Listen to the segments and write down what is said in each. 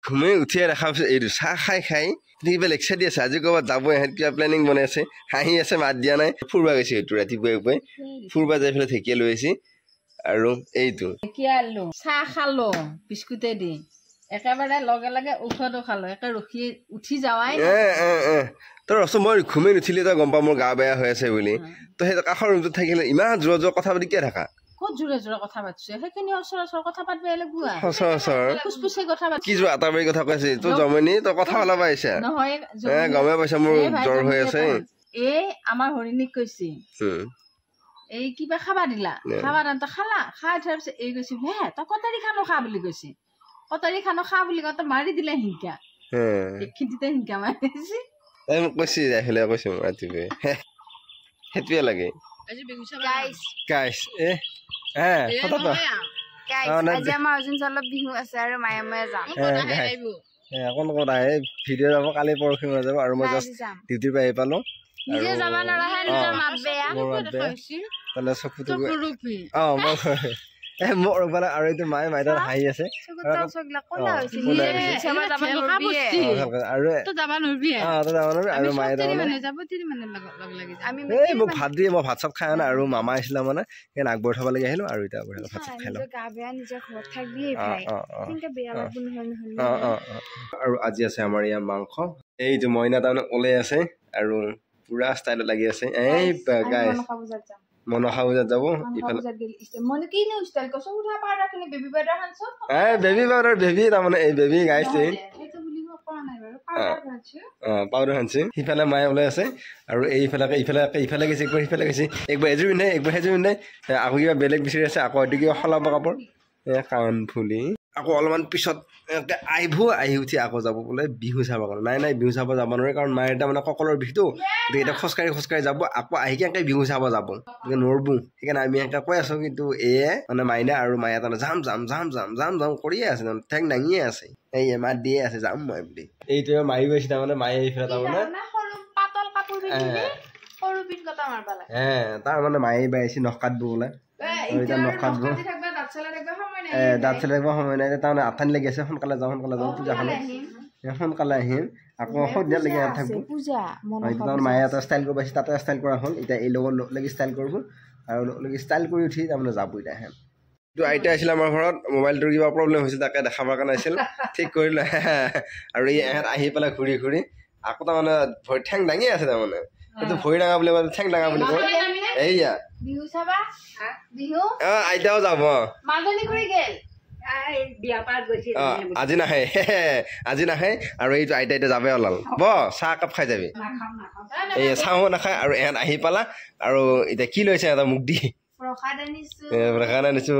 ঘুমে উঠিয়ে দেখা পিছত এইটো চাহ খাই খাই কিবা লেকচা দি আছে আজি ক'ৰবাত যাব এহেঁত কিবা প্লেনিং বনাই আছে হাঁহি আছে মাত দিয়া নাই ফুৰবা গৈছে এইটো ৰাতিপুৱাই ফুৰবা যাই পেলাই ঢেকীয়া লৈ আহিছে আৰু এইটো ঢেকীয়া আলু চাহ খালো বিস্কুটে দি একেবাৰে লগে লগে ঔষধো খালো একে ৰখি উঠি যাৱাই তোৰ ৰচোন মই ঘুমে নুঠিলে তই গম পাওঁ মোৰ গা বেয়া হৈ আছে বুলি তই সেই কাষৰ ৰুমটোত থাকিলে ইমান জোৰা জোৰা কথা পাতি কিয় থাকা ক'ত জোৰে জোৰে কথা পাতিছে সেইখিনি ওচৰ কথা পাতিব এলেগুৱা ফুচফুচে কথা পাতি কি যোৱা আটাবাৰী কথা কৈছে তোৰ জমনি তই কথা ওলাব আহিছা নহয় গমে পাইছা মোৰ জ্বৰ হৈ আছে এই আমাৰ হৰিণীক কৈছে এই কিবা খাবা দিলা খাবা দান্ত খালা খাই থোৱাৰ পিছত এই কৈছে হে তই কটাৰী খানো খা বুলি কৈছে কটাৰী খানো খা বুলি কওঁতে মাৰি দিলে হিংকা খেতিতে হিংকা মাৰিছে মোক কৈছে আহিলে কৈছে মোক ৰাতিপুৱাই সেইটোৱে লাগে গাইছ ভিডিঅ' যাব কালি পৰহি হৈ যাব আৰু মই জাষ্ট ডিউটিৰ পৰা আহি পালো চকুটো মোৰ মানে আৰু এইটো মায়ে মাইদাৰ হাঁহি আছে আৰু মায়ে মোক ভাত দিয়ে মই ভাত চাত খাই আনা আৰু মামা আহিছিলে মানে সেই নাগবৰ থব লাগি আহিলো আৰু এতিয়া ভাত চাত খাই লওঁ আৰু আজি আছে আমাৰ ইয়াৰ মাংস এইটো মইনা তাৰমানে ওলাই আছে আৰু পুৰা ষ্টাইলত লাগি আছে এই গাইছ মনসা পূজাত যাব ইফালে বেবী পাউডাৰ বেবী তাৰমানে এই বেবী গাইছে পাউডাৰ সানছে সিফালে মায়ে ওলাই আছে আৰু ইফালে গৈছে একবাৰ সিফালে গৈছে একবাৰ এযোৰ পিন্ধাই একবাৰ সেইযোৰ পিন্ধাই আকৌ কিবা বেলেগ বিচাৰি আছে আকৌ এইটো কিবা সলাব কাপোৰ কাণ ফুলি আকৌ অলপমান পিছত আহি উঠি আকৌ যাব বোলে বিহু চাব কাৰণে নাই বিহু চাব যাব নোৱাৰে কাৰণ মায়ে তাৰমানে কঁকলৰ বিষটো গতিকে খোজকাঢ়ি যাব আকৌ আহি কেনেকৈ বিহু চাব যাব নৰবো সেইকাৰণে আমি এনেকৈ কৈ আছো কিন্তু এয়ে মানে মাইনা আৰু মায়ে তাৰমানে যাম কৰিয়ে আছে ঠেং দাঙিয়ে আছে এই মাত দিয়ে আছে যাম মই বুলি এইটোৱে মাৰি গৈছে তাৰমানে মায়ে এইফালে তাৰমানে তাৰ মানে মায়ে বাই আহিছে নখ কাটব বোলে নখ কাটব দাঁত চেলে সময় নাই তাৰমানে আঠানি লাগি আছে সোনকালে যাওঁ পূজাখনত সোনকালে আহিম আকৌ সন্ধিয়া লাগি থাকবো তাৰমানে মায়ে এটা ষ্টাইল কৰিব আহিছে তাতে ষ্টাইল কৰা হ'ল এতিয়া এই লগত লাগি ষ্টাইল কৰিব আৰু লাগি ষ্টাইল কৰি উঠি তাৰমানে যাব এতিয়া হেন আইতা আছিল আমাৰ ঘৰত মোবাইলটোৰ কিবা প্ৰব্লেম হৈছিল তাকে দেখাবৰ কাৰণে আহিছিল ঠিক কৰিলে আৰু ইহঁত আহি পেলাই ঘূৰি আকৌ তাৰমানে ভৰি ঠেং দাঙি আছে তাৰমানে এইটো ভৰি ডাঙা বুলি কয় ঠেং ডাঙা বুলি কয় এইয়া আইতাও যাব আজি নাহে আৰু এইটো আইতা যাবে ওলাল চাহ একাপ খাই যাবি এই চাহো নাখায় আৰু এহেঁত আহি পালা আৰু এতিয়া কি লৈছে এটা মোক দি প্ৰসাদ আনিছো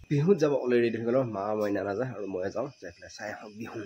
বিহুত যাব অলৰেডি ৰেডি হৈ গ'ল মা মইনা নাযায় আৰু মই যাওঁ যাই পেলাই চাই আহোঁ বিহু